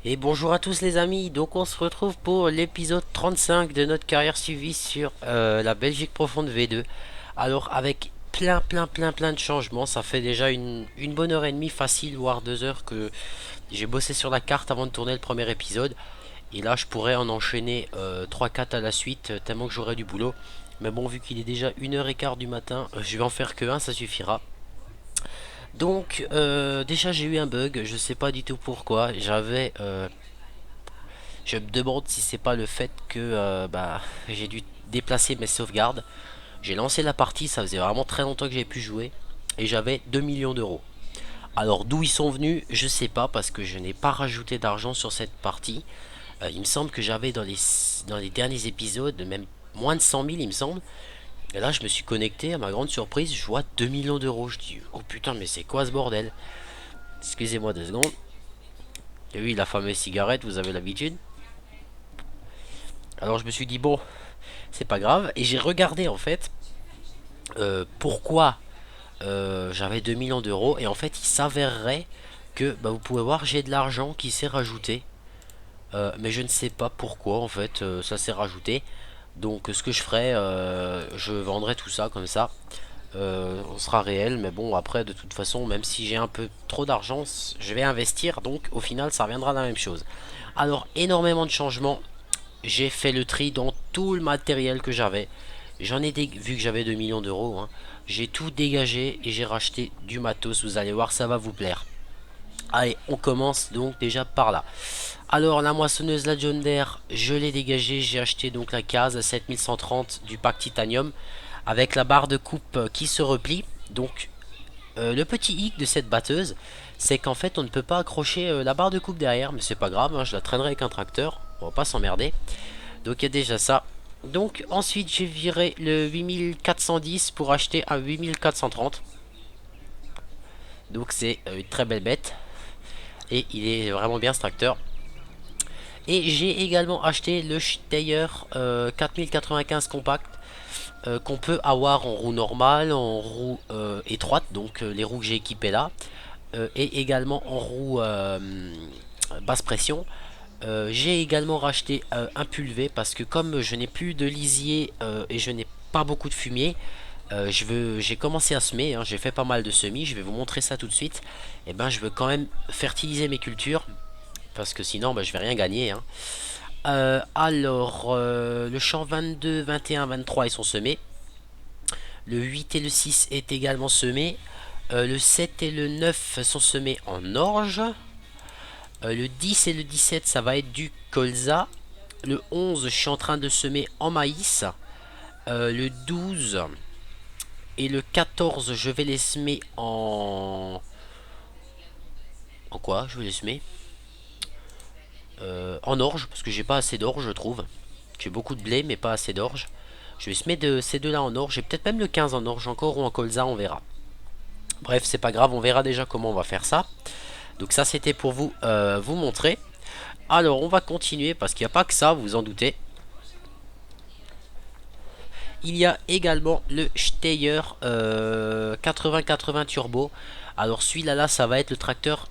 Et bonjour à tous les amis, donc on se retrouve pour l'épisode 35 de notre carrière suivie sur la Belgique profonde V2. Alors avec plein de changements, ça fait déjà une bonne heure et demie facile, voire 2 heures que j'ai bossé sur la carte avant de tourner le premier épisode. Et là je pourrais en enchaîner 3-4 à la suite tellement que j'aurai du boulot. Mais bon, vu qu'il est déjà 1h15 du matin, je vais en faire que un, ça suffira. Donc déjà j'ai eu un bug, je sais pas du tout pourquoi. Je me demande si c'est pas le fait que j'ai dû déplacer mes sauvegardes. J'ai lancé la partie, ça faisait vraiment très longtemps que j'ai pu jouer. Et j'avais 2 millions d'euros. Alors d'où ils sont venus, je sais pas parce que je n'ai pas rajouté d'argent sur cette partie. Il me semble que j'avais dans les derniers épisodes même moins de 100 000 il me semble. Et là je me suis connecté, à ma grande surprise, je vois 2 millions d'euros. Je dis oh putain mais c'est quoi ce bordel. Excusez-moi 2 secondes. Et oui, la fameuse cigarette, vous avez l'habitude. Alors je me suis dit bon, c'est pas grave. Et j'ai regardé en fait pourquoi j'avais 2 millions d'euros. Et en fait, il s'avérerait que vous pouvez voir, j'ai de l'argent qui s'est rajouté. Mais je ne sais pas pourquoi en fait ça s'est rajouté. Donc ce que je ferai, je vendrai tout ça comme ça. On sera réel, mais bon après de toute façon, même si j'ai un peu trop d'argent, je vais investir. Donc au final, ça reviendra à la même chose. Alors énormément de changements. J'ai fait le tri dans tout le matériel que j'avais. Vu que j'avais 2 millions d'euros, hein, j'ai tout dégagé et j'ai racheté du matos. Vous allez voir, ça va vous plaire. Allez, on commence donc déjà par là. Alors la moissonneuse, la John Deere, je l'ai dégagée. J'ai acheté donc la case à 7130 du pack titanium avec la barre de coupe qui se replie. Donc le petit hic de cette batteuse, c'est qu'en fait on ne peut pas accrocher la barre de coupe derrière, mais c'est pas grave, hein, je la traînerai avec un tracteur, on va pas s'emmerder. Donc il y a déjà ça. Donc ensuite j'ai viré le 8410 pour acheter un 8430. Donc c'est une très belle bête. Et il est vraiment bien ce tracteur. Et j'ai également acheté le Steyr 4095 compact qu'on peut avoir en roue normale, en roue étroite, donc les roues que j'ai équipées là, et également en roue basse pression. J'ai également racheté un pulvé parce que comme je n'ai plus de lisier et je n'ai pas beaucoup de fumier, j'ai commencé à semer, hein, j'ai fait pas mal de semis, je vais vous montrer ça tout de suite. Et ben je veux quand même fertiliser mes cultures parce que sinon je vais rien gagner, hein. Le champ 22, 21, 23 ils sont semés. Le 8 et le 6 est également semé. Le 7 et le 9 sont semés en orge. Le 10 et le 17 ça va être du colza. Le 11 je suis en train de semer en maïs. Le 12 et le 14 je vais les semer en... En quoi je vais les semer En orge, parce que j'ai pas assez d'orge je trouve. J'ai beaucoup de blé mais pas assez d'orge. Je vais semer ces deux là en orge. J'ai peut-être même le 15 en orge encore ou en colza, on verra. Bref, c'est pas grave, on verra déjà comment on va faire ça. Donc ça c'était pour vous montrer. Alors on va continuer parce qu'il n'y a pas que ça, vous vous en doutez. Il y a également le Steyr 8080 Turbo. Alors celui-là là, ça va être le tracteur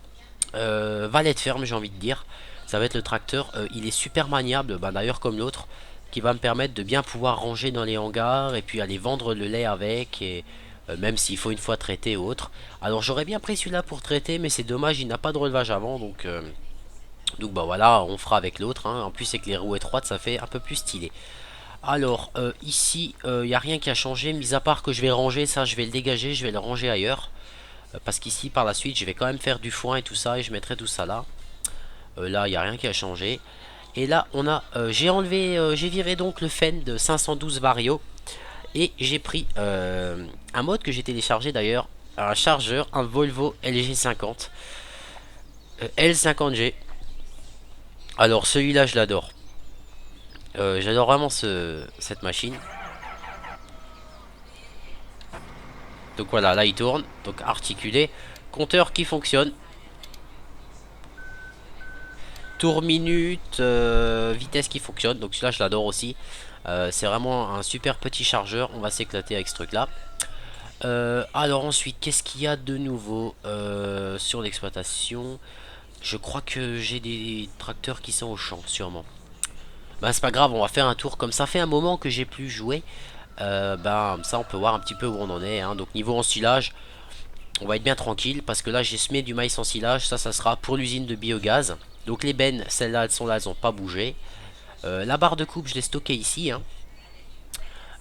valet de ferme, j'ai envie de dire. Ça va être le tracteur, il est super maniable, d'ailleurs comme l'autre, qui va me permettre de bien pouvoir ranger dans les hangars et puis aller vendre le lait avec, et même s'il faut une fois traiter ou autre. Alors j'aurais bien pris celui-là pour traiter, mais c'est dommage, il n'a pas de relevage avant, donc voilà, on fera avec l'autre, hein. En plus avec les roues étroites, ça fait un peu plus stylé. Alors ici, il n'y a rien qui a changé, mis à part que je vais ranger, ça je vais le dégager, je vais le ranger ailleurs. Parce qu'ici par la suite je vais quand même faire du foin et tout ça, et je mettrai tout ça là. Là il n'y a rien qui a changé. Et là on a, j'ai viré donc le Fen de 512 Vario. Et j'ai pris un mode que j'ai téléchargé d'ailleurs, un chargeur, un Volvo LG50 L50G. Alors celui-là je l'adore. J'adore vraiment cette machine. Donc voilà, là il tourne, donc articulé. Compteur qui fonctionne. Tour minute, vitesse qui fonctionne. Donc celui-là je l'adore aussi. C'est vraiment un super petit chargeur. On va s'éclater avec ce truc là. Alors ensuite, qu'est-ce qu'il y a de nouveau sur l'exploitation? Je crois que j'ai des tracteurs qui sont au champ, sûrement. Bah c'est pas grave, on va faire un tour. Comme ça fait un moment que j'ai plus joué, bah ça on peut voir un petit peu où on en est, hein. Donc niveau ensilage, on va être bien tranquille parce que là j'ai semé du maïs en silage. Ça sera pour l'usine de biogaz. Donc les bennes, celles-là, elles sont là, elles n'ont pas bougé. La barre de coupe, je l'ai stockée ici, hein.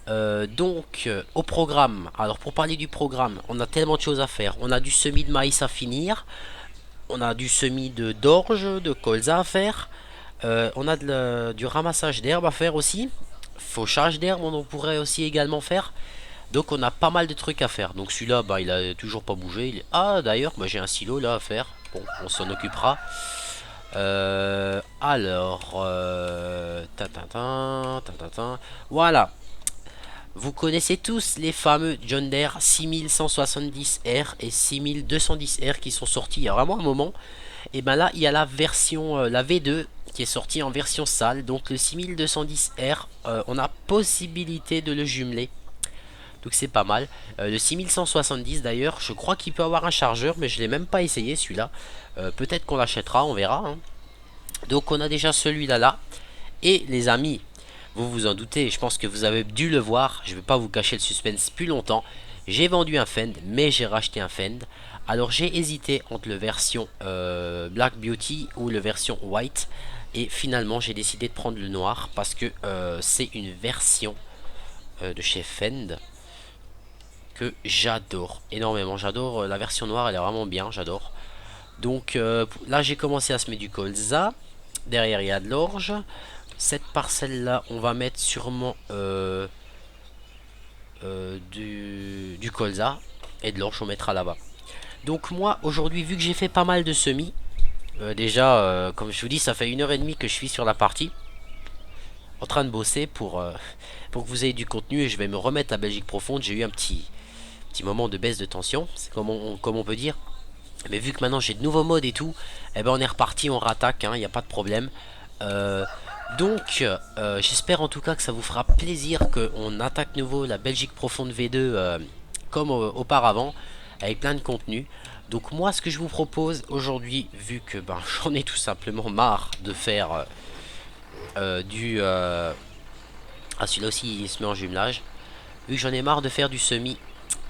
Au programme, alors pour parler du programme, on a tellement de choses à faire. On a du semis de maïs à finir, on a du semis de d'orge, de colza à faire, on a du ramassage d'herbe à faire aussi, fauchage d'herbe on pourrait aussi également faire. Donc on a pas mal de trucs à faire. Donc celui-là, bah, il a toujours pas bougé. Ah d'ailleurs, bah, j'ai un silo là à faire. Bon, on s'en occupera. Tatintin, tatintin. Voilà. Vous connaissez tous les fameux John Deere 6170R et 6210R qui sont sortis il y a vraiment un moment. Et ben là, il y a la version, la V2 qui est sortie en version sale. Donc le 6210R, on a possibilité de le jumeler. Donc c'est pas mal. Le 6170 d'ailleurs, je crois qu'il peut avoir un chargeur, mais je l'ai même pas essayé celui-là. Peut-être qu'on l'achètera, on verra, hein. Donc on a déjà celui-là là. Et les amis, vous vous en doutez, je pense que vous avez dû le voir, je ne vais pas vous cacher le suspense plus longtemps. J'ai vendu un Fend, mais j'ai racheté un Fend. Alors j'ai hésité entre le version Black Beauty ou le version White. Et finalement j'ai décidé de prendre le noir parce que c'est une version de chez Fend que j'adore énormément. J'adore la version noire, elle est vraiment bien, j'adore. Donc là j'ai commencé à semer du colza. Derrière il y a de l'orge. Cette parcelle là on va mettre sûrement du colza. Et de l'orge on mettra là-bas. Donc moi aujourd'hui vu que j'ai fait pas mal de semis, déjà comme je vous dis ça fait 1h30 que je suis sur la partie, en train de bosser pour que vous ayez du contenu. Et je vais me remettre à Belgique profonde. J'ai eu un petit moment de baisse de tension, c'est comme on peut dire. Mais vu que maintenant j'ai de nouveaux modes et tout, eh ben on est reparti, on rattaque, il n'y a pas de problème. Euh, J'espère en tout cas que ça vous fera plaisir qu'on attaque nouveau la Belgique profonde V2 comme auparavant, avec plein de contenu. Donc moi ce que je vous propose aujourd'hui, vu que ben, j'en ai tout simplement marre de faire Ah celui-là aussi il se met en jumelage. Vu que j'en ai marre de faire du semis,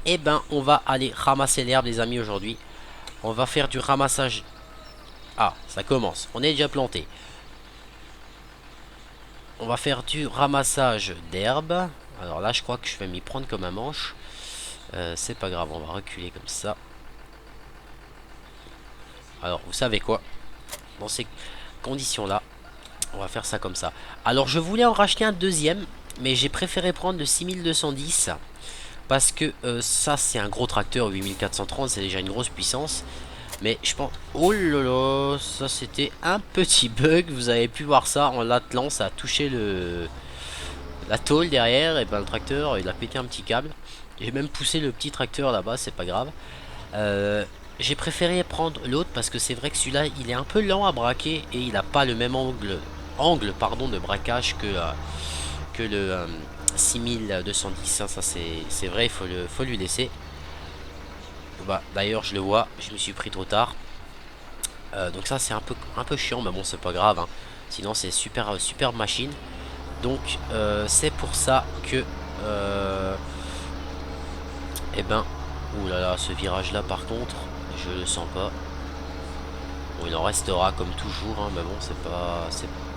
eh ben on va aller ramasser l'herbe les amis aujourd'hui. On va faire du ramassage. Ah, ça commence. On est déjà planté. On va faire du ramassage d'herbe. Alors là, je crois que je vais m'y prendre comme un manche. C'est pas grave, on va reculer comme ça. Alors, vous savez quoi? Dans ces conditions-là, on va faire ça comme ça. Alors, je voulais en racheter un deuxième, mais j'ai préféré prendre le 6210. Parce que ça, c'est un gros tracteur. 8430, c'est déjà une grosse puissance. Mais je pense... Oh là là, ça c'était un petit bug. Vous avez pu voir ça en l'attelant. Ça a touché la tôle derrière. Et ben le tracteur, il a pété un petit câble. J'ai même poussé le petit tracteur là-bas, c'est pas grave. J'ai préféré prendre l'autre parce que c'est vrai que celui-là, il est un peu lent à braquer. Et il n'a pas le même angle pardon, de braquage que le 6210. Hein, ça c'est vrai, faut lui laisser. Bah, d'ailleurs je le vois, je me suis pris trop tard. Donc ça c'est un peu chiant, mais bon c'est pas grave, hein. Sinon c'est superbe machine. Donc c'est pour ça que eh ben, oulala, ce virage là par contre je le sens pas. Bon, il en restera comme toujours, hein, mais bon c'est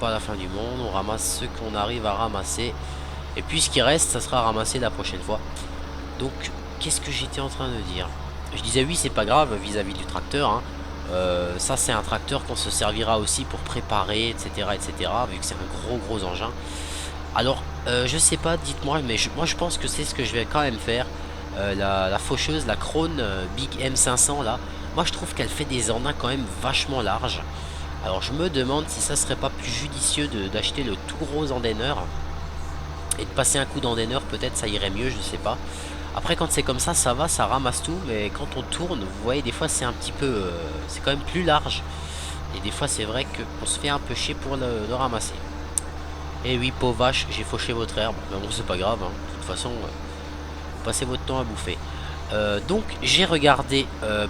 pas la fin du monde. On ramasse ce qu'on arrive à ramasser. Et puis ce qui reste ça sera ramassé la prochaine fois. Donc qu'est-ce que j'étais en train de dire? Je disais oui c'est pas grave vis-à-vis du tracteur, hein. Ça c'est un tracteur qu'on se servira aussi pour préparer etc vu que c'est un gros engin. Alors je sais pas, dites-moi, mais moi je pense que c'est ce que je vais quand même faire. La faucheuse, la Krone Big M500 là, moi je trouve qu'elle fait des engins quand même vachement larges. Alors je me demande si ça serait pas plus judicieux d'acheter le tout gros endaineur et de passer un coup d'endaineur, peut-être ça irait mieux, je sais pas. Après quand c'est comme ça va, ça ramasse tout, mais quand on tourne, vous voyez des fois c'est un petit peu, c'est quand même plus large. Et des fois c'est vrai qu'on se fait un peu chier pour le ramasser. Et oui pauvre vache, j'ai fauché votre herbe, mais bon c'est pas grave, hein. De toute façon, passez votre temps à bouffer. Donc j'ai regardé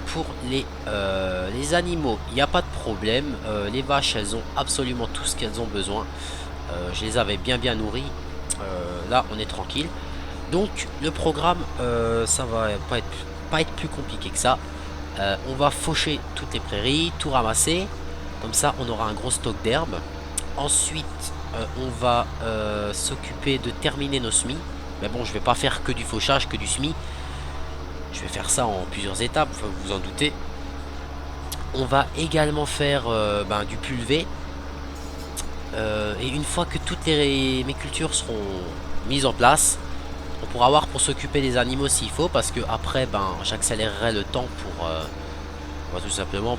pour les animaux, il n'y a pas de problème. Les vaches, elles ont absolument tout ce qu'elles ont besoin. Je les avais bien nourries. Là, on est tranquille. Donc le programme, ça va pas être plus compliqué que ça. On va faucher toutes les prairies, tout ramasser. Comme ça, on aura un gros stock d'herbe. Ensuite, on va s'occuper de terminer nos semis. Mais bon, je vais pas faire que du fauchage, que du semis. Je vais faire ça en plusieurs étapes, vous vous en doutez. On va également faire du pulvé. Et une fois que toutes mes cultures seront mises en place, on pourra voir pour s'occuper des animaux s'il faut. Parce que après, j'accélérerai le temps tout simplement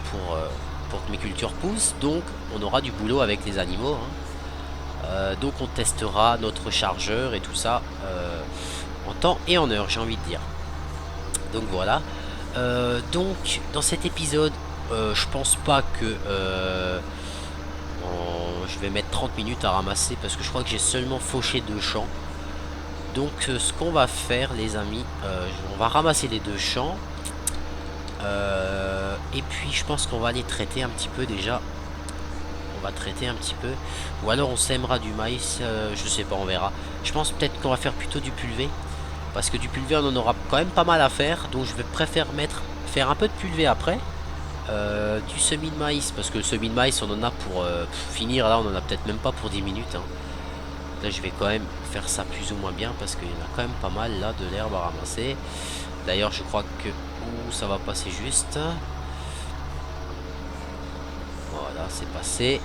pour que mes cultures poussent. Donc on aura du boulot avec les animaux, hein. Donc on testera notre chargeur et tout ça en temps et en heure, j'ai envie de dire. Donc voilà. Donc dans cet épisode, je pense pas que je vais mettre 30 minutes à ramasser parce que je crois que j'ai seulement fauché 2 champs. Donc ce qu'on va faire les amis, on va ramasser les 2 champs. Et puis je pense qu'on va les traiter un petit peu déjà. On va traiter un petit peu. Ou alors on sèmera du maïs, je sais pas, on verra. Je pense peut-être qu'on va faire plutôt du pulvé. Parce que du pulvé on en aura quand même pas mal à faire. Donc je vais préférer faire un peu de pulvé après. Du semis de maïs. Parce que le semis de maïs on en a pour finir. Là on en a peut-être même pas pour 10 minutes, hein. Là je vais quand même faire ça plus ou moins bien. Parce qu'il y en a quand même pas mal là de l'herbe à ramasser. D'ailleurs je crois que ça va passer juste. Voilà, c'est passé.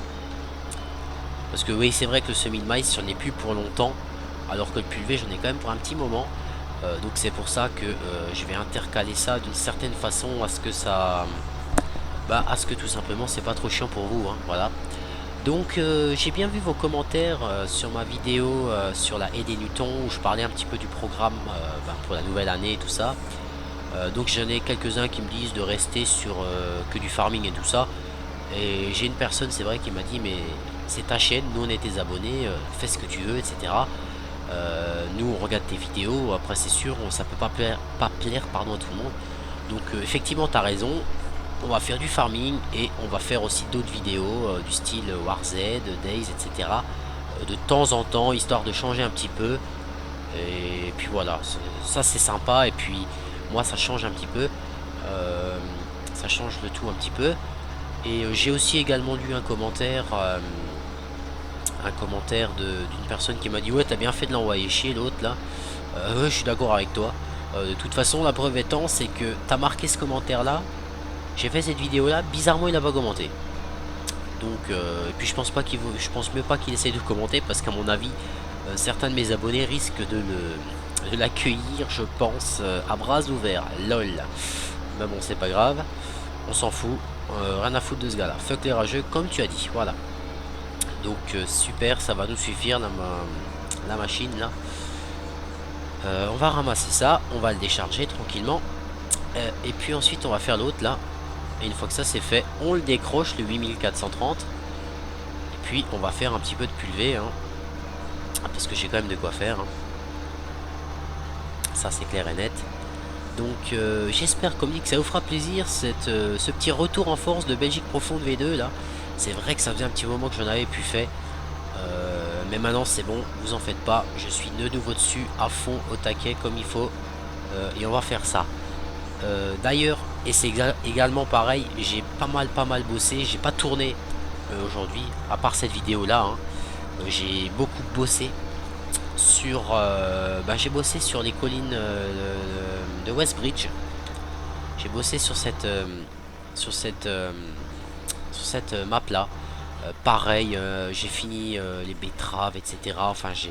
Parce que oui, c'est vrai que le semis de maïs, j'en ai plus pour longtemps. Alors que le pulvé, j'en ai quand même pour un petit moment. Donc c'est pour ça que je vais intercaler ça d'une certaine façon à ce que ça... à ce que tout simplement, c'est pas trop chiant pour vous, hein, voilà. Donc j'ai bien vu vos commentaires sur ma vidéo sur la haie des Newtons où je parlais un petit peu du programme pour la nouvelle année et tout ça. Donc j'en ai quelques-uns qui me disent de rester sur que du farming et tout ça. Et j'ai une personne, c'est vrai, qui m'a dit mais c'est ta chaîne, nous on est tes abonnés, fais ce que tu veux, etc. Nous on regarde tes vidéos, après c'est sûr, ça peut pas plaire pardon, à tout le monde. Donc effectivement t'as raison, on va faire du farming et on va faire aussi d'autres vidéos du style WarZ, Days, etc. De temps en temps, histoire de changer un petit peu. Et puis voilà, ça c'est sympa et puis moi ça change un petit peu. Ça change le tout un petit peu. Et j'ai aussi également lu un commentaire d'une personne qui m'a dit ouais t'as bien fait de l'envoyer chier l'autre là. Ouais, je suis d'accord avec toi. De toute façon la preuve étant c'est que t'as marqué ce commentaire là. J'ai fait cette vidéo là, bizarrement il n'a pas commenté. Donc et puis je pense même pas qu'il essaye de commenter parce qu'à mon avis certains de mes abonnés risquent de l'accueillir, je pense, à bras ouverts. Lol. Mais bon c'est pas grave. On s'en fout. Rien à foutre de ce gars là. Fuck les rageux comme tu as dit. Voilà. Donc super, ça va nous suffire la machine là. On va ramasser ça, on va le décharger tranquillement. Et puis ensuite on va faire l'autre là. Et une fois que ça c'est fait, on le décroche le 8430. Et puis on va faire un petit peu de pulvé, hein. Parce que j'ai quand même de quoi faire, hein. Ça c'est clair et net. Donc j'espère comme dit que ça vous fera plaisir ce petit retour en force de Belgique Profonde V2 là. C'est vrai que ça faisait un petit moment que j'en avais plus fait. Mais maintenant c'est bon, vous en faites pas. Je suis de nouveau dessus, à fond, au taquet comme il faut. Et on va faire ça. D'ailleurs, et c'est également pareil, j'ai pas mal bossé. J'ai pas tourné aujourd'hui, à part cette vidéo là, hein. J'ai beaucoup bossé sur j'ai bossé sur les collines de Westbridge. J'ai bossé sur cette map là. Pareil, j'ai fini les betteraves, etc. Enfin je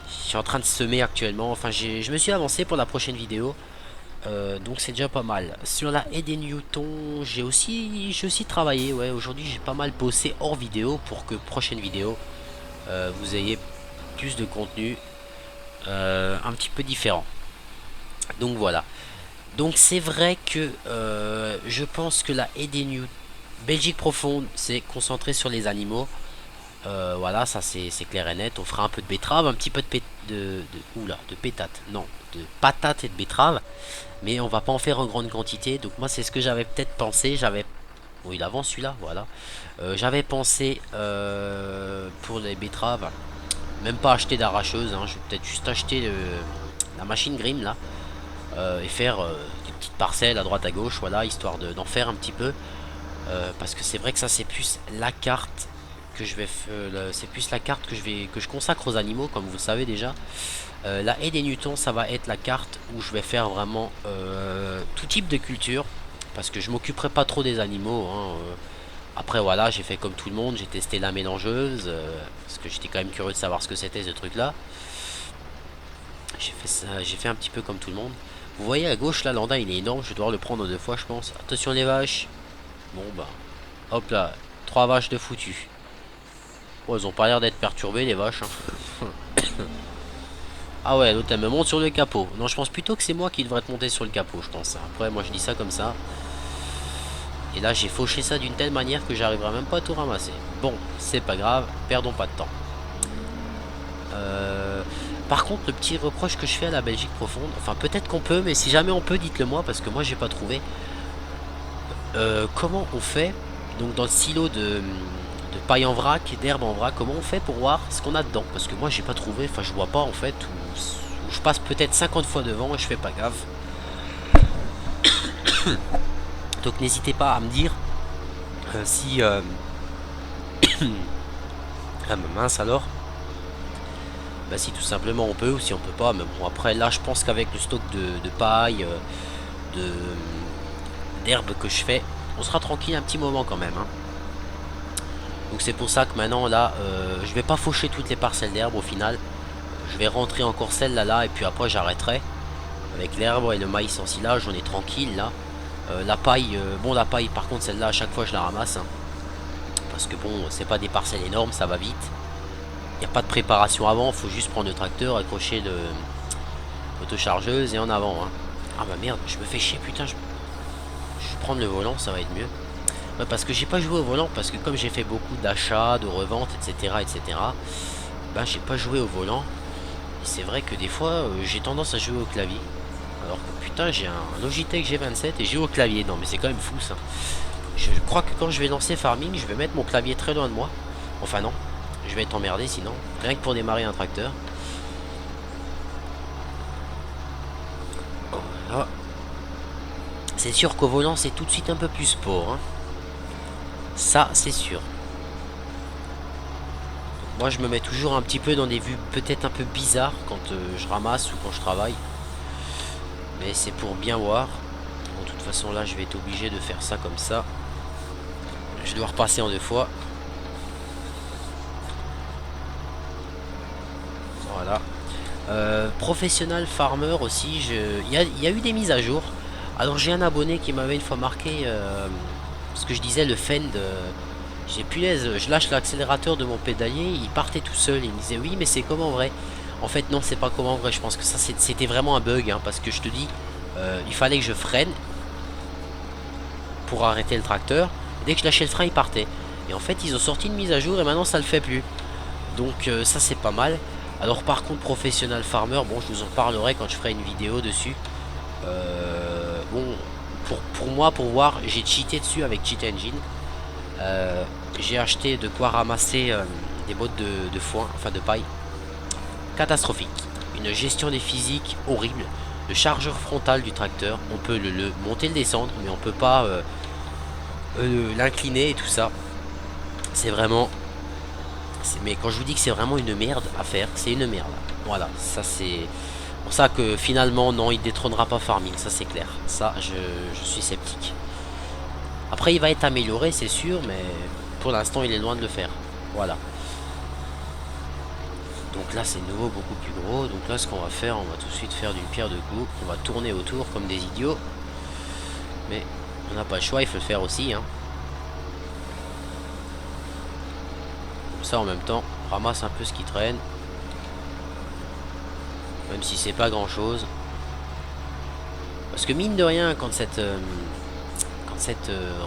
suis en train de semer actuellement. Enfin je me suis avancé pour la prochaine vidéo. Donc c'est déjà pas mal. Sur la haie des Newtons, j'ai aussi travaillé. Ouais, aujourd'hui j'ai pas mal bossé hors vidéo pour que prochaine vidéo vous ayez plus de contenu un petit peu différent. Donc voilà. Donc c'est vrai que je pense que la haie des Newtons Belgique profonde, c'est concentré sur les animaux. Voilà, ça c'est clair et net. On fera un peu de betterave, un petit peu de pétate. Non, de patates et de betterave. Mais on va pas en faire en grande quantité. Donc moi c'est ce que j'avais peut-être pensé. J'avais... Bon il avance celui-là, voilà. J'avais pensé pour les betteraves, même pas acheter d'arracheuse. Hein. Je vais peut-être juste acheter la machine Grim là. Et faire des petites parcelles à droite à gauche, voilà, histoire d'en faire un petit peu. Parce que c'est vrai que ça c'est plus la carte que je vais c'est plus la carte que je consacre aux animaux, comme vous le savez déjà. La haie des Newtons, ça va être la carte où je vais faire vraiment tout type de culture, parce que je m'occuperai pas trop des animaux, hein. Après voilà, j'ai fait comme tout le monde, j'ai testé la mélangeuse, parce que j'étais quand même curieux de savoir ce que c'était ce truc là. J'ai fait ça, j'ai fait un petit peu comme tout le monde. Vous voyez à gauche là, l'anda il est énorme, je vais devoir le prendre deux fois je pense. Attention les vaches. Bon bah, hop là, trois vaches de foutu. Oh, elles ont pas l'air d'être perturbées les vaches, hein. Ah ouais, l'autre elle me monte sur le capot. Non, je pense plutôt que c'est moi qui devrais te monter sur le capot, je pense. Après, moi je dis ça comme ça. Et là, j'ai fauché ça d'une telle manière que j'arriverai même pas à tout ramasser. Bon, c'est pas grave, perdons pas de temps. Par contre, le petit reproche que je fais à la Belgique profonde, enfin peut-être qu'on peut, mais si jamais on peut, dites-le moi parce que moi j'ai pas trouvé. Comment on fait, donc dans le silo de paille en vrac, d'herbe en vrac, comment on fait pour voir ce qu'on a dedans? Parce que moi j'ai pas trouvé, enfin je vois pas en fait, ou je passe peut-être 50 fois devant et je fais pas gaffe. Donc n'hésitez pas à me dire si... ah mince alors. Bah si tout simplement on peut ou si on peut pas. Mais bon après là je pense qu'avec le stock de paille, de d'herbe que je fais, on sera tranquille un petit moment quand même, hein. Donc c'est pour ça que maintenant là je vais pas faucher toutes les parcelles d'herbe au final. Je vais rentrer encore celle là et puis après j'arrêterai. Avec l'herbe et le maïs en silage on est tranquille là. La paille, bon la paille par contre celle-là à chaque fois je la ramasse, hein. Parce que bon c'est pas des parcelles énormes, ça va vite. Il n'y a pas de préparation avant, il faut juste prendre le tracteur, accrocher l'autochargeuse et en avant, hein. Ah bah merde, je me fais chier, putain, je vais prendre le volant, ça va être mieux. Ouais, parce que j'ai pas joué au volant, parce que comme j'ai fait beaucoup d'achats, de reventes, etc., bah j'ai pas joué au volant. Et c'est vrai que des fois, j'ai tendance à jouer au clavier. Alors que putain, j'ai un Logitech G27 et j'ai au clavier. Non mais c'est quand même fou ça. Je crois que quand je vais lancer Farming, je vais mettre mon clavier très loin de moi. Enfin non, je vais être emmerdé sinon. Rien que pour démarrer un tracteur. Voilà. C'est sûr qu'au volant, c'est tout de suite un peu plus sport, hein. Ça, c'est sûr. Moi, je me mets toujours un petit peu dans des vues peut-être un peu bizarres quand je ramasse ou quand je travaille. Mais c'est pour bien voir. Bon, de toute façon, là, je vais être obligé de faire ça comme ça. Je dois repasser en deux fois. Voilà. Professional Farmer aussi. Il y a eu des mises à jour. Alors, j'ai un abonné qui m'avait une fois marqué ce que je disais, le fend. J'ai punaise, je lâche l'accélérateur de mon pédalier, il partait tout seul. Il me disait oui, mais c'est comme en vrai. En fait, non, c'est pas comme en vrai. Je pense que ça, c'était vraiment un bug, hein, parce que je te dis, il fallait que je freine pour arrêter le tracteur. Et dès que je lâchais le frein, il partait. Et en fait, ils ont sorti une mise à jour et maintenant, ça le fait plus. Donc, ça, c'est pas mal. Alors, par contre, Professional Farmer, bon, je vous en parlerai quand je ferai une vidéo dessus. Bon, pour moi, pour voir, j'ai cheaté dessus avec Cheat Engine. J'ai acheté de quoi ramasser des bottes de foin, enfin de paille. Catastrophique. Une gestion des physiques horrible. Le chargeur frontal du tracteur, on peut le monter, le descendre, mais on peut pas l'incliner et tout ça. C'est vraiment... Mais quand je vous dis que c'est vraiment une merde à faire, c'est une merde. Voilà, ça c'est... pour ça que finalement, non, il détrônera pas Farming, ça c'est clair. Ça, je suis sceptique. Après, il va être amélioré, c'est sûr, mais pour l'instant, il est loin de le faire. Voilà. Donc là, c'est nouveau, beaucoup plus gros. Donc là, ce qu'on va faire, on va tout de suite faire d'une pierre deux coups. On va tourner autour comme des idiots. Mais on n'a pas le choix, il faut le faire aussi, hein. Comme ça, en même temps, on ramasse un peu ce qui traîne. Même si c'est pas grand-chose. Parce que mine de rien, quand cette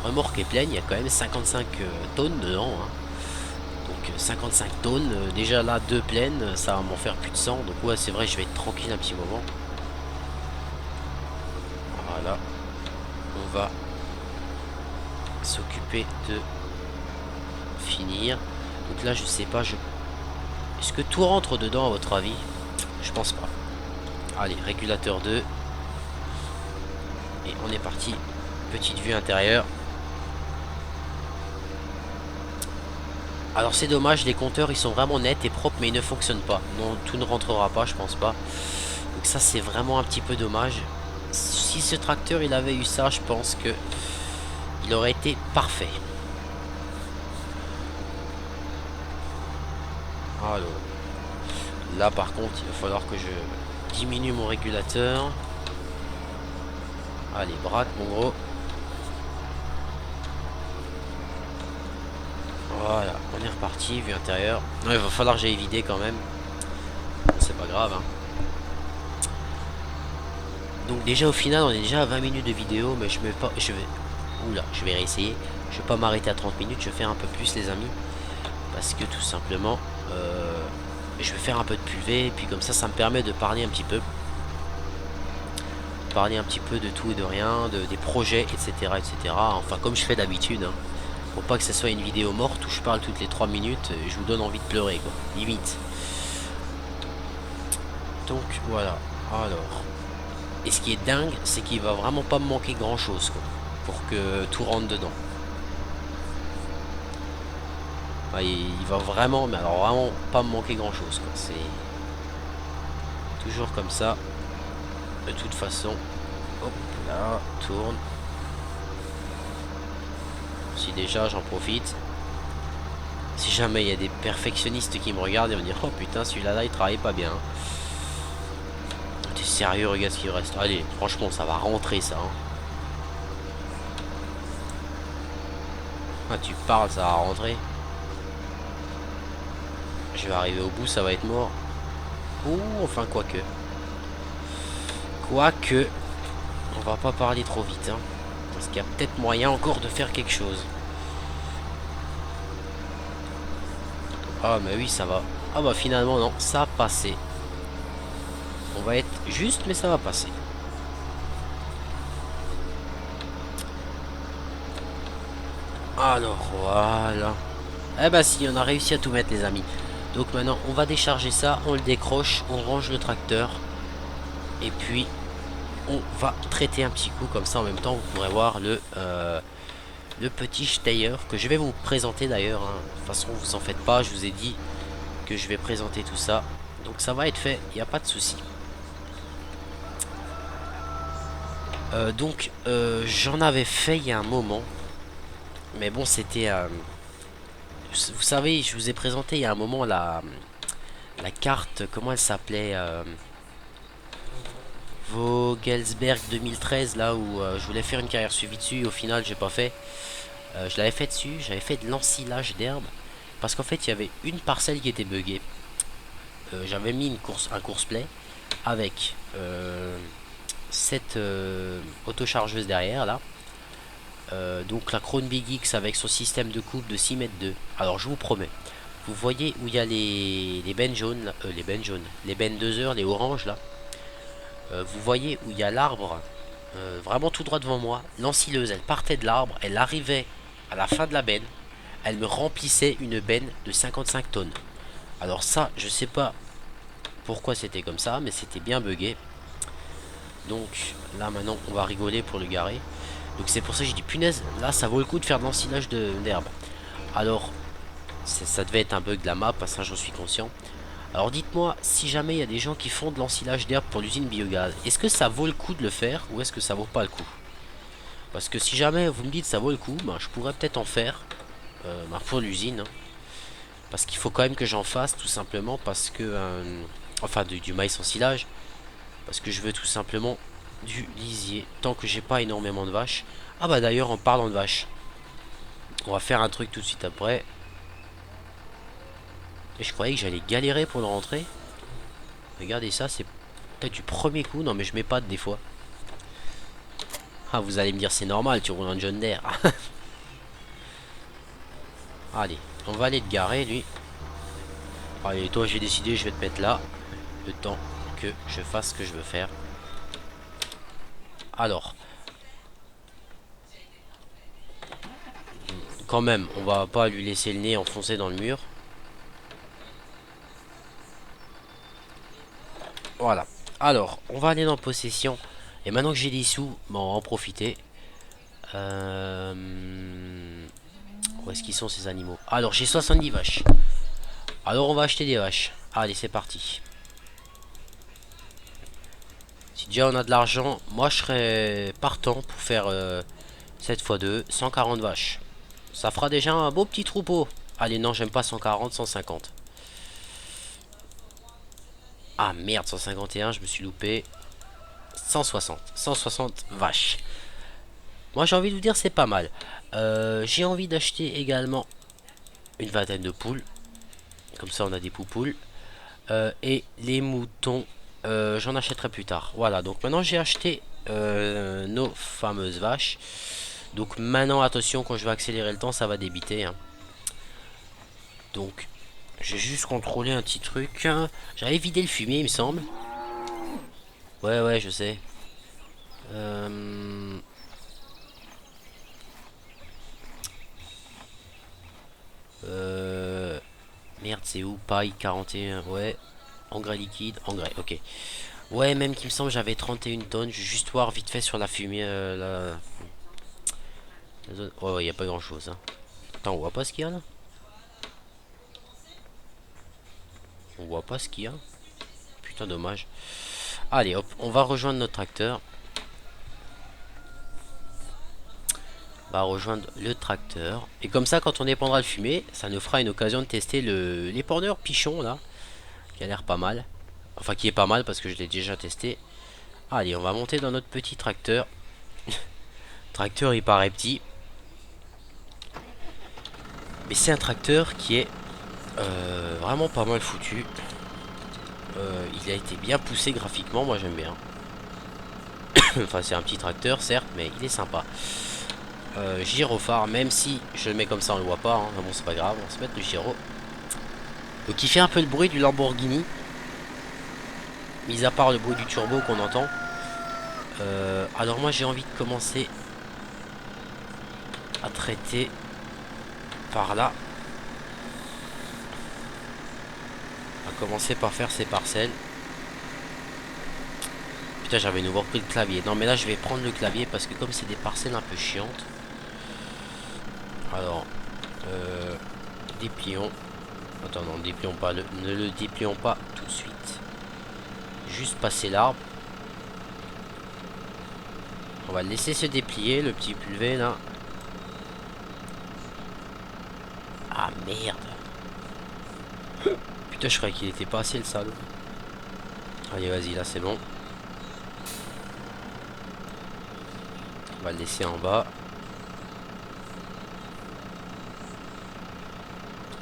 remorque est pleine, il y a quand même 55 tonnes dedans, hein. Donc 55 tonnes, déjà là 2 pleines, ça va m'en faire plus de 100. Donc ouais c'est vrai, je vais être tranquille un petit moment. va s'occuper de finir. Donc là, je sais pas, est-ce que tout rentre dedans à votre avis? Je pense pas. Allez, régulateur 2. Et on est parti. Petite vue intérieure. Alors c'est dommage, les compteurs ils sont vraiment nets et propres, mais ils ne fonctionnent pas. Non, tout ne rentrera pas, je pense pas. Donc ça c'est vraiment un petit peu dommage. Si ce tracteur il avait eu ça, je pense que il aurait été parfait. Alors là par contre il va falloir que je diminue mon régulateur. Allez, braque mon gros. Voilà, on est reparti, vue intérieure. Non, il va falloir que j'aille vider quand même. C'est pas grave, hein. Donc déjà au final on est déjà à 20 minutes de vidéo, mais je vais pas. Oula, je vais réessayer. Je vais pas m'arrêter à 30 minutes, je vais faire un peu plus les amis. Parce que tout simplement je vais faire un peu de pulvé. Et puis comme ça me permet de parler un petit peu. Parler un petit peu de tout et de rien, des projets, etc. etc. Enfin comme je fais d'habitude, hein. Pour pas que ce soit une vidéo morte où je parle toutes les 3 minutes, je vous donne envie de pleurer quoi. Limite. Donc voilà. Alors. Et ce qui est dingue, c'est qu'il va vraiment pas me manquer grand chose quoi, pour que tout rentre dedans. Enfin, il va vraiment, mais alors vraiment pas me manquer grand chose quoi. C'est toujours comme ça. De toute façon. Hop là, tourne. Si déjà j'en profite. Si jamais il y a des perfectionnistes qui me regardent et me dire oh putain celui-là il travaille pas bien. T'es sérieux, regarde ce qu'il reste. Allez, franchement ça va rentrer ça. Hein. Ah tu parles, ça va rentrer. Je vais arriver au bout, ça va être mort. Ouh, enfin quoique. Quoique. On va pas parler trop vite. Hein, parce qu'il y a peut-être moyen encore de faire quelque chose. Ah mais oui ça va. Ah bah finalement non, ça a passé. On va être juste mais ça va passer. Alors voilà. Eh bah si on a réussi à tout mettre les amis. Donc maintenant on va décharger ça, on le décroche, on range le tracteur. Et puis on va traiter un petit coup comme ça en même temps vous pourrez voir le petit Steyr que je vais vous présenter d'ailleurs. Hein. De toute façon vous en faites pas, je vous ai dit que je vais présenter tout ça. Donc ça va être fait, il n'y a pas de souci. Donc j'en avais fait il y a un moment. Mais bon c'était... vous savez je vous ai présenté il y a un moment la carte, comment elle s'appelait Vogelsberg 2013 là où je voulais faire une carrière suivie dessus. Au final j'ai pas fait. Je l'avais fait dessus, j'avais fait de l'ensilage d'herbe. Parce qu'en fait il y avait une parcelle qui était buggée. J'avais mis un course-play avec cette autochargeuse derrière là. Donc la Krone Big X avec son système de coupe de 6 mètres 2. Alors je vous promets, vous voyez où il y a les bennes jaunes, les bennes 2 heures, les oranges là. Vous voyez où il y a l'arbre, vraiment tout droit devant moi. L'ensileuse, elle partait de l'arbre, elle arrivait à la fin de la benne, elle me remplissait une benne de 55 tonnes. Alors ça, je sais pas pourquoi c'était comme ça, mais c'était bien buggé. Donc là maintenant, on va rigoler pour le garer. Donc c'est pour ça que j'ai dit punaise, là ça vaut le coup de faire de l'ensilage d'herbe. Alors, ça devait être un bug de la map, ça j'en suis conscient. Alors dites-moi, si jamais il y a des gens qui font de l'ensilage d'herbe pour l'usine biogaz, est-ce que ça vaut le coup de le faire ou est-ce que ça vaut pas le coup? Parce que si jamais vous me dites ça vaut le coup, ben, je pourrais peut-être en faire pour l'usine. Hein. Parce qu'il faut quand même que j'en fasse tout simplement parce que... enfin du maïs ensilage. Parce que je veux tout simplement du lisier. Tant que j'ai pas énormément de vaches. Ah bah d'ailleurs en parlant de vaches. On va faire un truc tout de suite après. Et je croyais que j'allais galérer pour le rentrer. Regardez ça, c'est peut-être du premier coup. Non mais je mets pas des fois. Ah vous allez me dire c'est normal, tu roules un John Deere. Allez, on va aller te garer lui. Allez toi j'ai décidé, je vais te mettre là. Le temps que je fasse ce que je veux faire. Alors. quand même, on va pas lui laisser le nez enfoncé dans le mur. Voilà. Alors, on va aller dans possession. Et maintenant que j'ai des sous, bon, on va en profiter. Où est-ce qu'ils sont ces animaux? Alors, j'ai 70 vaches. Alors, on va acheter des vaches. Allez, c'est parti. Si déjà on a de l'argent, moi je serais partant pour faire 7 x 2, 140 vaches. Ça fera déjà un beau petit troupeau. Allez, non, j'aime pas 140, 150. Ah merde, 151, je me suis loupé. 160 vaches. Moi j'ai envie de vous dire c'est pas mal. J'ai envie d'acheter également une vingtaine de poules. Comme ça on a des poupoules. Et les moutons, j'en achèterai plus tard. Voilà, donc maintenant j'ai acheté nos fameuses vaches. Donc maintenant attention, quand je vais accélérer le temps ça va débiter, hein. Donc j'ai juste contrôlé un petit truc. J'avais vidé le fumier il me semble. Ouais ouais je sais. Euh... Merde, c'est où? Paille 41, ouais. Engrais liquide, engrais, ok. Ouais, même qu'il me semble j'avais 31 tonnes. Je vais juste voir vite fait sur la fumée. La zone. Ouais, ouais, y a pas grand chose, hein. Attends, on voit pas ce qu'il y a là? On voit pas ce qu'il y a. Putain, dommage. Allez, hop, on va rejoindre notre tracteur. On va rejoindre le tracteur. Et comme ça, quand on épandra le fumier, ça nous fera une occasion de tester l'épandeur pichon là. Qui a l'air pas mal. Enfin, qui est pas mal parce que je l'ai déjà testé. Allez, on va monter dans notre petit tracteur. Tracteur, il paraît petit. Mais c'est un tracteur qui est vraiment pas mal foutu. Il a été bien poussé graphiquement, moi j'aime bien. Enfin, c'est un petit tracteur, certes, mais il est sympa. Gyrophare, même si je le mets comme ça, on le voit pas, hein. Bon, c'est pas grave, on va se mettre le gyro. Donc, il fait un peu le bruit du Lamborghini. Mis à part le bruit du turbo qu'on entend. Alors, moi j'ai envie de commencer à traiter par là. On va commencer par faire ces parcelles. Putain, j'avais nouveau repris le clavier. Non, mais là, je vais prendre le clavier parce que comme c'est des parcelles un peu chiantes. Alors, déplions. Attends, non, déplions pas. Ne le déplions pas tout de suite. Juste passer l'arbre. On va le laisser se déplier, le petit pulvé, là. Ah, merde. Putain, je croyais qu'il était pas assez, le salaud. Allez, vas-y, là, c'est bon. On va le laisser en bas.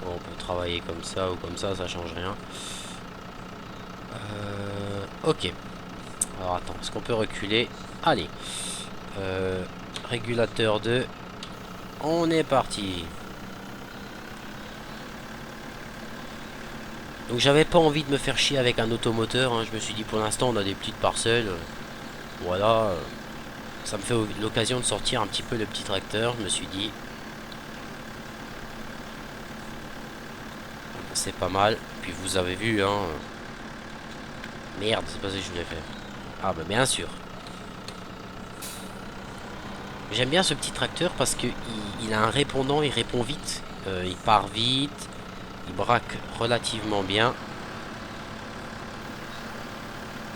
On peut travailler comme ça ou comme ça change rien. Ok. Alors attends, est-ce qu'on peut reculer? Allez. Régulateur 2. On est parti. Donc j'avais pas envie de me faire chier avec un automoteur, hein. Je me suis dit pour l'instant on a des petites parcelles. Voilà. Ça me fait l'occasion de sortir un petit peu le petit tracteur. Je me suis dit. C'est pas mal. Puis vous avez vu, hein. Merde, c'est pas ça que je voulais faire. Ah bah bien sûr. J'aime bien ce petit tracteur parce que il a un répondant, il répond vite. Il part vite. Il braque relativement bien.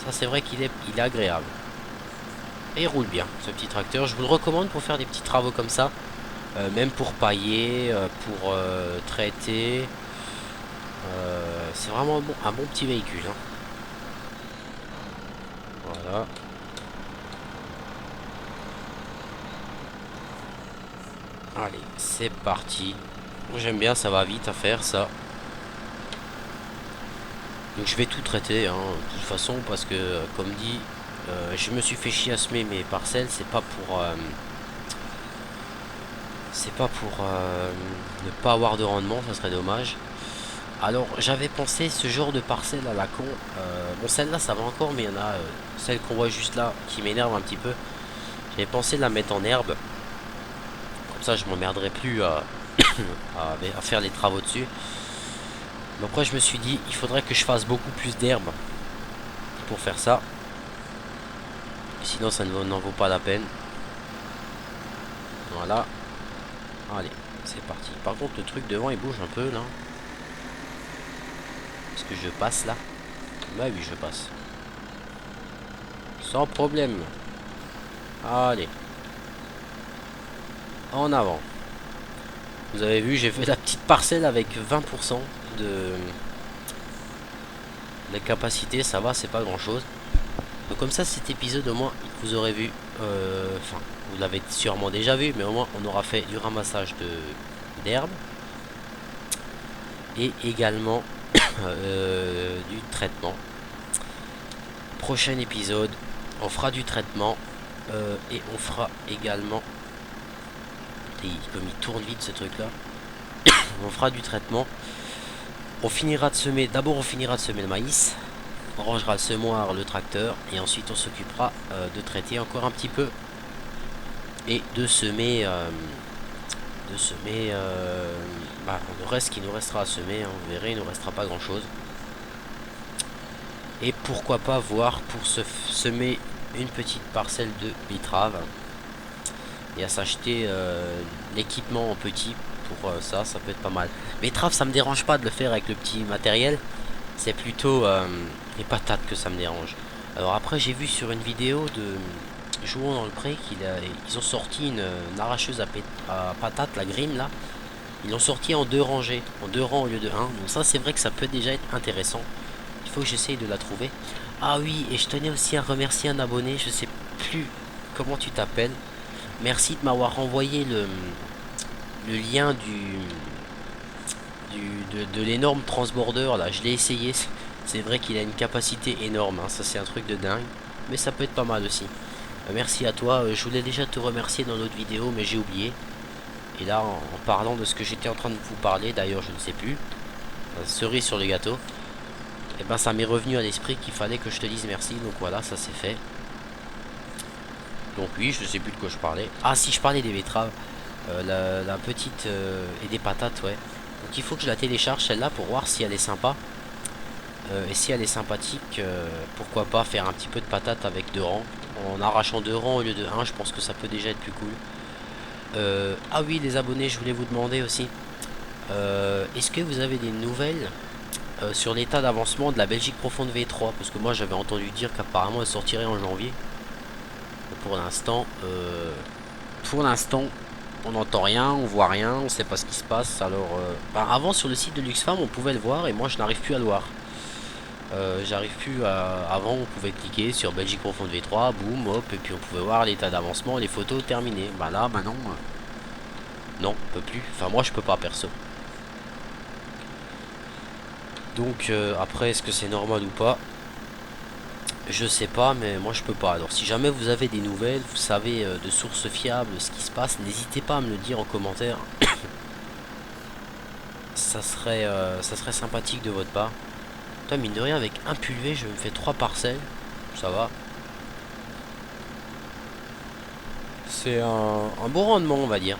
Ça c'est vrai qu'il est agréable. Et il roule bien ce petit tracteur. Je vous le recommande pour faire des petits travaux comme ça. Même pour pailler, pour traiter. C'est vraiment un bon petit véhicule, hein. Voilà. Allez, c'est parti. J'aime bien, ça va vite à faire ça. Donc je vais tout traiter, hein, de toute façon, parce que comme dit, je me suis fait chier à semer mes parcelles. C'est pas pour ne pas avoir de rendement, ça serait dommage. Alors j'avais pensé ce genre de parcelle à la con. Bon, celle-là ça va encore, mais il y en a celle qu'on voit juste là qui m'énerve un petit peu. J'avais pensé la mettre en herbe. Comme ça je m'emmerderai plus à faire les travaux dessus. Mais après je me suis dit il faudrait que je fasse beaucoup plus d'herbe pour faire ça. Sinon ça n'en vaut pas la peine. Voilà. Allez, c'est parti. Par contre le truc devant il bouge un peu là. Est-ce que je passe là? Bah oui je passe. Sans problème. Allez. En avant. Vous avez vu, j'ai fait la petite parcelle avec 20% de capacité. Ça va, c'est pas grand chose. Donc comme ça cet épisode au moins vous aurez vu. Enfin, vous l'avez sûrement déjà vu. Mais au moins on aura fait du ramassage d'herbe. Et également du traitement. Prochain épisode, on fera du traitement. Et on fera également... Comme il tourne vite ce truc là. On fera du traitement. On finira de semer. D'abord on finira de semer le maïs. On rangera le semoir, le tracteur. Et ensuite on s'occupera de traiter encore un petit peu. Et de semer... le reste qui nous restera à semer. Hein, vous verrez, il ne nous restera pas grand chose. Et pourquoi pas voir pour se semer une petite parcelle de betterave. Et à s'acheter l'équipement en petit pour ça peut être pas mal. Betterave ça me dérange pas de le faire avec le petit matériel. C'est plutôt les patates que ça me dérange. Alors après j'ai vu sur une vidéo de Jouons dans le pré qu'ils ont sorti une arracheuse à patates, la Grimm là. Ils l'ont sorti en 2 rangées, en 2 rangs au lieu de 1. Donc ça c'est vrai que ça peut déjà être intéressant. Il faut que j'essaye de la trouver. Ah oui, et je tenais aussi à remercier un abonné, je sais plus comment tu t'appelles. Merci de m'avoir envoyé le lien de l'énorme transborder là. Je l'ai essayé. C'est vrai qu'il a une capacité énorme. Hein. Ça c'est un truc de dingue. Mais ça peut être pas mal aussi. Merci à toi. Je voulais déjà te remercier dans notre vidéo. Mais j'ai oublié. Et là en parlant de ce que j'étais en train de vous parler. D'ailleurs je ne sais plus. Cerise sur le gâteau. Et ben ça m'est revenu à l'esprit qu'il fallait que je te dise merci. Donc voilà ça c'est fait. Donc oui, je sais plus de quoi je parlais. Ah si, je parlais des betteraves. La petite et des patates, ouais. Donc il faut que je la télécharge celle-là pour voir si elle est sympa. Et si elle est sympathique, pourquoi pas faire un petit peu de patates avec 2 rangs. En arrachant 2 rangs au lieu de 1, je pense que ça peut déjà être plus cool. Ah oui, les abonnés, je voulais vous demander aussi. Est-ce que vous avez des nouvelles sur l'état d'avancement de la Belgique Profonde V3? Parce que moi j'avais entendu dire qu'apparemment elle sortirait en janvier. Pour l'instant, on n'entend rien, on voit rien, on sait pas ce qui se passe. Alors, avant sur le site de Luxfam, on pouvait le voir et moi je n'arrive plus à le voir. J'arrive plus à... Avant, on pouvait cliquer sur Belgique Profonde V3, boum, hop, et puis on pouvait voir l'état d'avancement, les photos terminées. Bah là, maintenant, non, on peut plus. Enfin, moi je peux pas perso. Donc après, est-ce que c'est normal ou pas? Je sais pas, mais moi je peux pas. Alors si jamais vous avez des nouvelles, vous savez de sources fiables ce qui se passe, n'hésitez pas à me le dire en commentaire. Ça serait sympathique de votre part. Toi, mine de rien, avec un pulvé, je me fais 3 parcelles. Ça va. C'est un bon rendement, on va dire.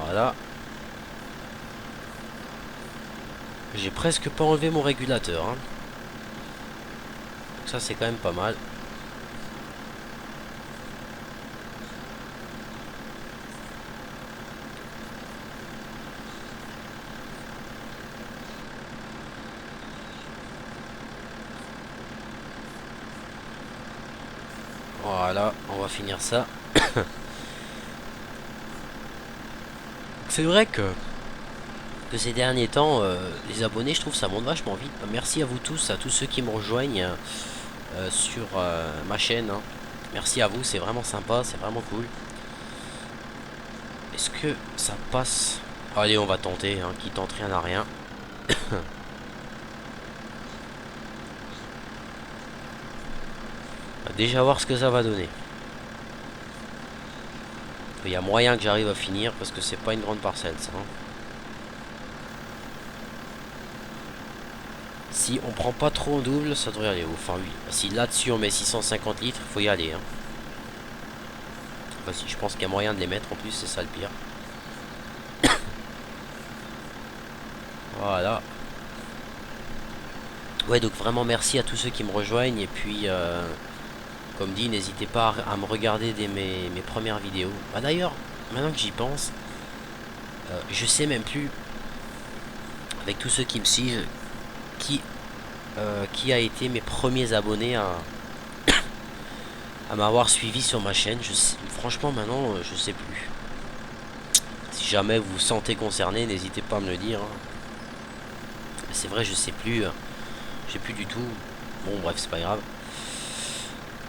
Voilà. J'ai presque pas enlevé mon régulateur. Hein. Donc ça, c'est quand même pas mal. Voilà, on va finir ça. C'est vrai que ces derniers temps, les abonnés, je trouve ça monte vachement vite. Merci à vous tous, à tous ceux qui me rejoignent sur ma chaîne. Hein. Merci à vous, c'est vraiment sympa, c'est vraiment cool. Est-ce que ça passe? Allez, on va tenter, hein, qui tente rien à rien. On va déjà voir ce que ça va donner. Il y a moyen que j'arrive à finir parce que c'est pas une grande parcelle ça. Hein. Si on prend pas trop en double, ça devrait aller. Enfin oui, si là-dessus on met 650 litres, faut y aller. Hein. Enfin, si, je pense qu'il y a moyen de les mettre en plus, c'est ça le pire. Voilà. Ouais, donc vraiment merci à tous ceux qui me rejoignent. Et puis, comme dit, n'hésitez pas à me regarder dès mes premières vidéos. Bah d'ailleurs, maintenant que j'y pense, je sais même plus, avec tous ceux qui me suivent, qui a été mes premiers abonnés à m'avoir suivi sur ma chaîne. Franchement, maintenant, je sais plus. Si jamais vous vous sentez concerné, n'hésitez pas à me le dire, hein. C'est vrai, je sais plus. J'ai plus du tout. Bon, bref, c'est pas grave.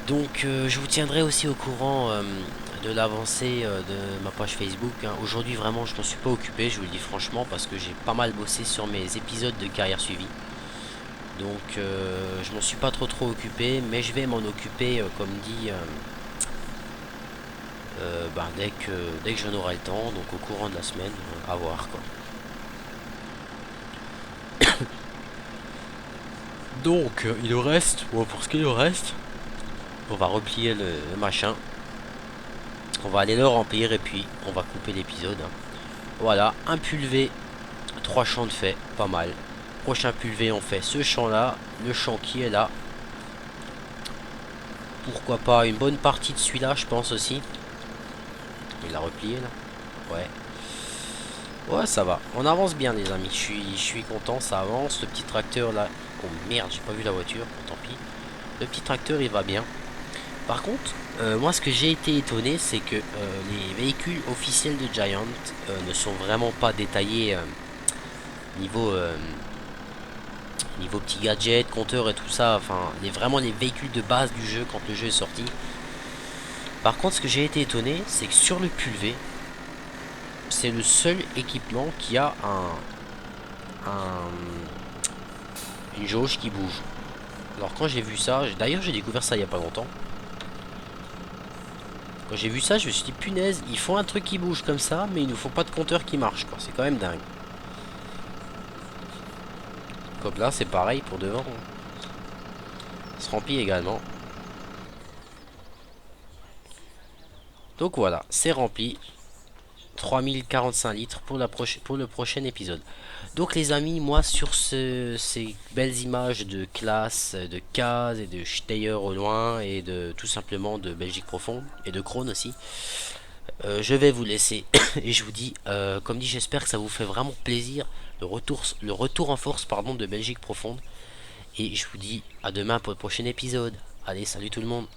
Donc, je vous tiendrai aussi au courant de l'avancée de ma page Facebook, hein. Aujourd'hui, vraiment, je m'en suis pas occupé, je vous le dis franchement, parce que j'ai pas mal bossé sur mes épisodes de carrière suivie. Donc, je m'en suis pas trop occupé, mais je vais m'en occuper, comme dit, bah, dès que j'en aurai le temps, donc au courant de la semaine, à voir quoi. Donc, il nous reste, bon, pour ce qu'il nous reste, on va replier le machin. On va aller le remplir et puis on va couper l'épisode, hein. Voilà, un pulvé, 3 champs de fait, pas mal. Prochain pulvé, on fait ce champ là, le champ qui est là. Pourquoi pas une bonne partie de celui-là, je pense aussi. Il l'a replié là. Ouais. Ouais, ça va. On avance bien, les amis. Je suis content, ça avance. Le petit tracteur là. Oh merde, j'ai pas vu la voiture. Bon, tant pis. Le petit tracteur, il va bien. Par contre, moi, ce que j'ai été étonné, c'est que les véhicules officiels de Giant ne sont vraiment pas détaillés niveau niveau petit gadget, compteur et tout ça. Enfin, vraiment les véhicules de base du jeu quand le jeu est sorti. Par contre, ce que j'ai été étonné, c'est que sur le pulvé, c'est le seul équipement qui a une jauge qui bouge. Alors quand j'ai vu ça, d'ailleurs j'ai découvert ça il y a pas longtemps. Quand j'ai vu ça, je me suis dit punaise, ils font un truc qui bouge comme ça, mais ils nous font pas de compteur qui marche, quoi. C'est quand même dingue. Comme là, c'est pareil pour devant. Ça se remplit également. Donc voilà, c'est rempli. 3045 litres pour le prochain épisode. Donc les amis, moi sur ces belles images de classe, de Kaz et de Steyr au loin et de tout simplement de Belgique profonde et de Krone aussi, je vais vous laisser et je vous dis, comme dit, j'espère que ça vous fait vraiment plaisir le retour en force pardon de Belgique profonde et je vous dis à demain pour le prochain épisode. Allez, salut tout le monde.